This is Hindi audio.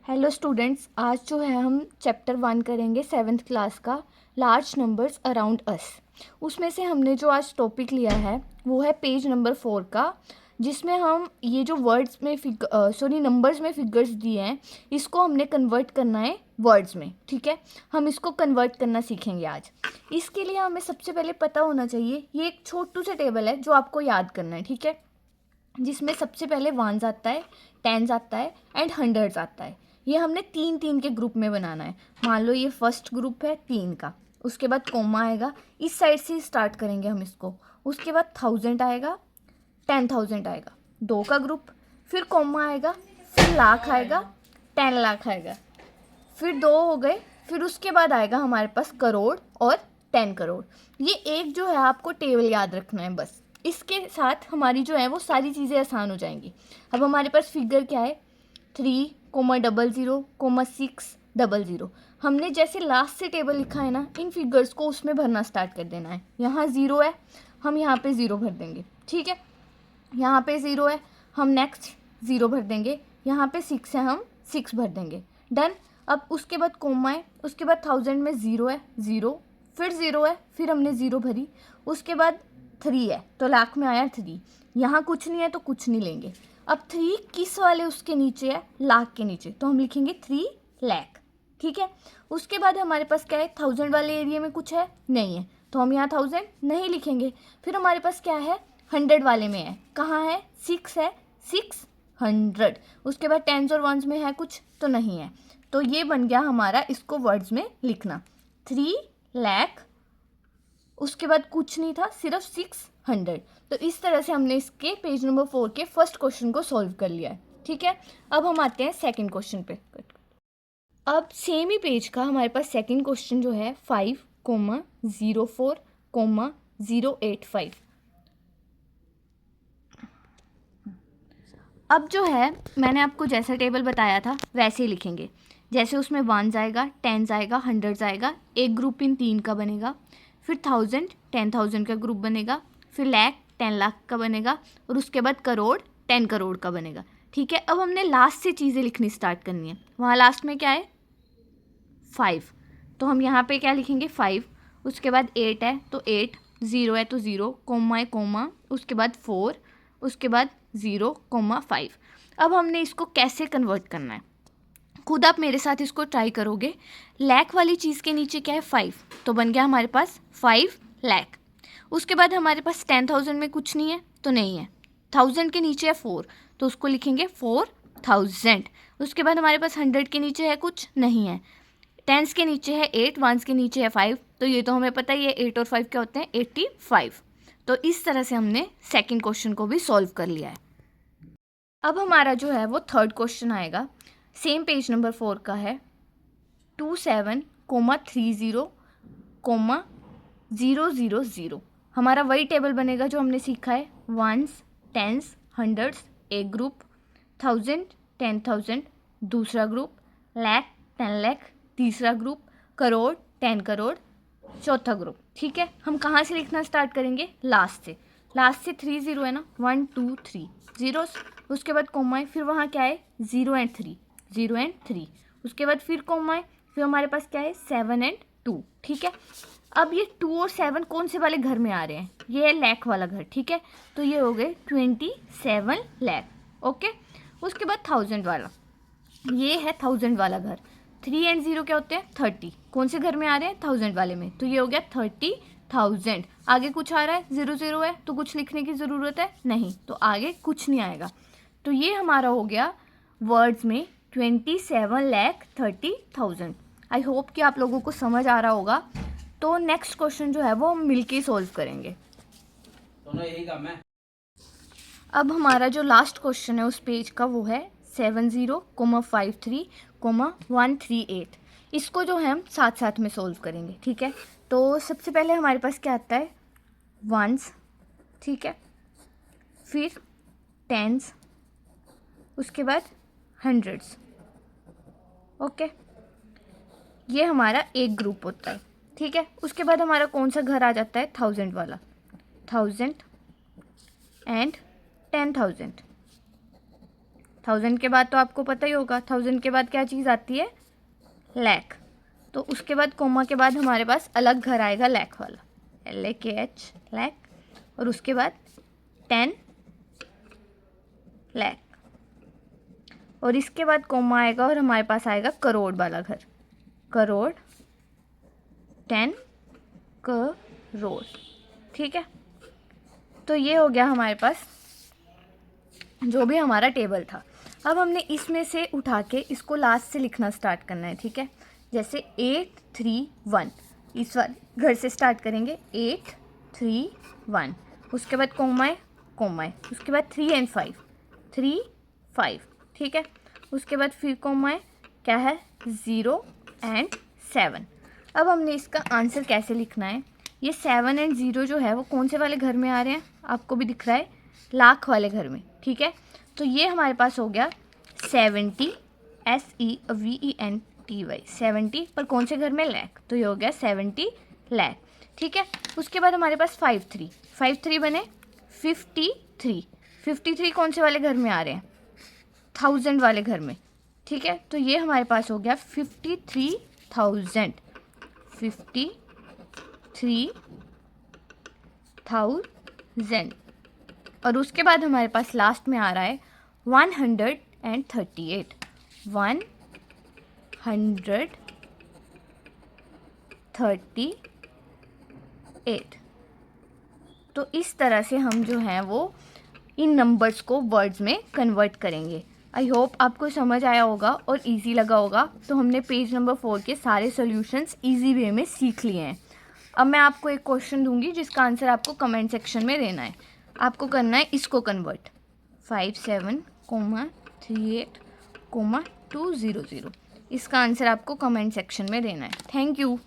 हेलो स्टूडेंट्स, आज जो है हम चैप्टर 1 करेंगे 7th क्लास का लार्ज नंबर्स अराउंड अस। उसमें से हमने जो आज टॉपिक लिया है वो है पेज नंबर 4 का, जिसमें हम ये जो वर्ड्स में नंबर्स में फिगर्स दिए हैं इसको हमने कन्वर्ट करना है वर्ड्स में। ठीक है, हम इसको कन्वर्ट करना सीखेंगे आज। इसके लिए हमें सबसे पहले पता होना चाहिए, ये एक छोटू सा टेबल है जो आपको याद करना है। ठीक है, जिसमें सबसे पहले वंस आता है, टेंस आता है एंड हंड्रेड्स आता है। ये हमने तीन तीन के ग्रुप में बनाना है। मान लो ये फर्स्ट ग्रुप है 3 का, उसके बाद कोमा आएगा, इस साइड से स्टार्ट करेंगे हम इसको। उसके बाद 1000 आएगा, 10,000 आएगा, 2 का ग्रुप, फिर कोमा आएगा, फिर लाख आएगा, 10 लाख आएगा, फिर 2 हो गए, फिर उसके बाद आएगा हमारे पास करोड़ और 10 करोड़। ये एक जो है आपको टेबल याद रखना है बस। इसके साथ हमारी जो है वो सारी चीज़ें आसान हो जाएंगी। अब हमारे पास फिगर क्या है, 3,00,600। हमने जैसे लास्ट से टेबल लिखा है ना, इन फिगर्स को उसमें भरना स्टार्ट कर देना है। यहाँ 0 है, हम यहाँ पे 0 भर देंगे। ठीक है, यहाँ पे 0 है, हम नेक्स्ट 0 भर देंगे। यहाँ पे 6 है, हम 6 भर देंगे। डन। अब उसके बाद कोमा है, उसके बाद 1000 में 0 है, 0, फिर 0 है, फिर हमने 0 भरी। उसके बाद 3 है तो लाख में आया 3। यहाँ कुछ नहीं है तो कुछ नहीं लेंगे। अब 3 किस वाले उसके नीचे है, लाख के नीचे, तो हम लिखेंगे 3 लाख। ठीक है, उसके बाद हमारे पास क्या है, 1000 वाले एरिया में कुछ है नहीं है, तो हम यहाँ 1000 नहीं लिखेंगे। फिर हमारे पास क्या है, 100 वाले में है, कहाँ है, 6 है, 600। उसके बाद टेंस और वंस में है कुछ तो नहीं है, तो ये बन गया हमारा इसको वर्ड्स में लिखना 3 लाख। उसके बाद कुछ नहीं था, सिर्फ 600। तो इस तरह से हमने इसके पेज नंबर 4 के फर्स्ट क्वेश्चन को सॉल्व कर लिया है। ठीक है, अब हम आते हैं सेकंड क्वेश्चन पे। अब सेम ही पेज का हमारे पास सेकंड क्वेश्चन जो है 5,04,085। अब जो है मैंने आपको जैसा टेबल बताया था वैसे ही लिखेंगे। जैसे उसमें वंस आएगा, टेंस आएगा, हंड्रेड्स आएगा, एक ग्रुप इन 3 का बनेगा, फिर 1000 10,000 का ग्रुप बनेगा, फिर लाख 10 लाख का बनेगा, और उसके बाद करोड़ 10 करोड़ का बनेगा। ठीक है, अब हमने लास्ट से चीज़ें लिखनी स्टार्ट करनी है। वहाँ लास्ट में क्या है, 5, तो हम यहाँ पे क्या लिखेंगे, 5। उसके बाद 8 है तो 8, 0 है तो 0, कोमा है कोमा, उसके बाद 4, उसके बाद 0,5। अब हमने इसको कैसे कन्वर्ट करना है, खुद आप मेरे साथ इसको ट्राई करोगे। लाख वाली चीज़ के नीचे क्या है, 5, तो बन गया हमारे पास 5 लाख। उसके बाद हमारे पास 10,000 में कुछ नहीं है तो नहीं है, 1000 के नीचे है 4, तो उसको लिखेंगे 4,000। उसके बाद हमारे पास 100 के नीचे है कुछ नहीं है, टेंस के नीचे है 8, वंस के नीचे है 5, तो ये तो हमें पता ही है 8 और 5 क्या होते हैं, 85। तो इस तरह से हमने सेकंड क्वेश्चन को भी सॉल्व कर लिया है। अब हमारा जो है वो थर्ड क्वेश्चन आएगा, सेम पेज नंबर 4 का है, 27,30,000। हमारा वही टेबल बनेगा जो हमने सीखा है, वंस, टेंस, हंड्रेड्स एक ग्रुप, 1000 10,000 दूसरा ग्रुप, लाख 10 लाख तीसरा ग्रुप, करोड़ 10 करोड़ चौथा ग्रुप। ठीक है, हम कहाँ से लिखना स्टार्ट करेंगे, लास्ट से। लास्ट से 3 0 है ना, 1 2 3 जीरोस। उसके बाद कोमा है, फिर वहाँ क्या है, 0 एंड 3, 0 एंड 3। उसके बाद फिर कोमा है, फिर हमारे पास क्या है, 7 एंड 2। ठीक है, अब ये 2 और 7 कौन से वाले घर में आ रहे हैं, ये है लाख वाला घर। ठीक है, तो ये हो गए 27 लाख। ओके, उसके बाद 1000 वाला, ये है 1000 वाला घर। 3 एंड 0 क्या होते हैं, 30, कौन से घर में आ रहे हैं, 1000 वाले में, तो ये हो गया 30,000। आगे कुछ आ रहा है, 0 0 है तो कुछ लिखने की ज़रूरत है नहीं, तो आगे कुछ नहीं आएगा। तो ये हमारा हो गया वर्ड्स में 27,30,000। आई होप कि आप लोगों को समझ आ रहा होगा। तो नेक्स्ट क्वेश्चन जो है वो हम मिलके सॉल्व करेंगे। दोनों यही काम है। अब हमारा जो लास्ट क्वेश्चन है उस पेज का वो है 70,53,138। इसको जो है हम साथ साथ में सॉल्व करेंगे। ठीक है, तो सबसे पहले हमारे पास क्या आता है, वंस, ठीक है, फिर टेंस, उसके बाद हंड्रेड्स। ओके, ये हमारा एक ग्रुप होता है। ठीक है, उसके बाद हमारा कौन सा घर आ जाता है, 1000 वाला, 1000 एंड 10,000। 1000 के बाद तो आपको पता ही होगा, 1000 के बाद क्या चीज़ आती है, लाख। तो उसके बाद कोमा के बाद हमारे पास अलग घर आएगा लाख वाला, LAKH लाख, और उसके बाद 10 लाख, और इसके बाद कोमा आएगा और हमारे पास आएगा करोड़ वाला घर, करोड़, 10 करोड़। ठीक है, तो ये हो गया हमारे पास जो भी हमारा टेबल था। अब हमने इसमें से उठा के इसको लास्ट से लिखना स्टार्ट करना है। ठीक है, जैसे 831 इस वाले घर से स्टार्ट करेंगे, 831, उसके बाद कोमाए कोमाए, उसके बाद 3 and 5 3 5। ठीक है, उसके बाद फिर कोमाए क्या है, 0 and 7। अब हमने इसका आंसर कैसे लिखना है, ये 7 and 0 जो है वो कौन से वाले घर में आ रहे हैं, आपको भी दिख रहा है, लाख वाले घर में। ठीक है, तो ये हमारे पास हो गया 70 SEVENTY 70, पर कौन से घर में, लाख, तो ये हो गया 70 लाख। ठीक है, उसके बाद हमारे पास 53 बने, 53 कौन से वाले घर में आ रहे हैं, 1000 वाले घर में। ठीक है, तो ये हमारे पास हो गया 53,000 और उसके बाद हमारे पास लास्ट में आ रहा है 138 138। तो इस तरह से हम जो हैं वो इन नंबर्स को वर्ड्स में कन्वर्ट करेंगे। आई होप आपको समझ आया होगा और इजी लगा होगा। तो हमने पेज नंबर 4 के सारे सॉल्यूशंस इजी वे में सीख लिए हैं। अब मैं आपको एक क्वेश्चन दूंगी जिसका आंसर आपको कमेंट सेक्शन में देना है। आपको करना है इसको कन्वर्ट, 57,38,200। इसका आंसर आपको कमेंट सेक्शन में देना है। Thank you.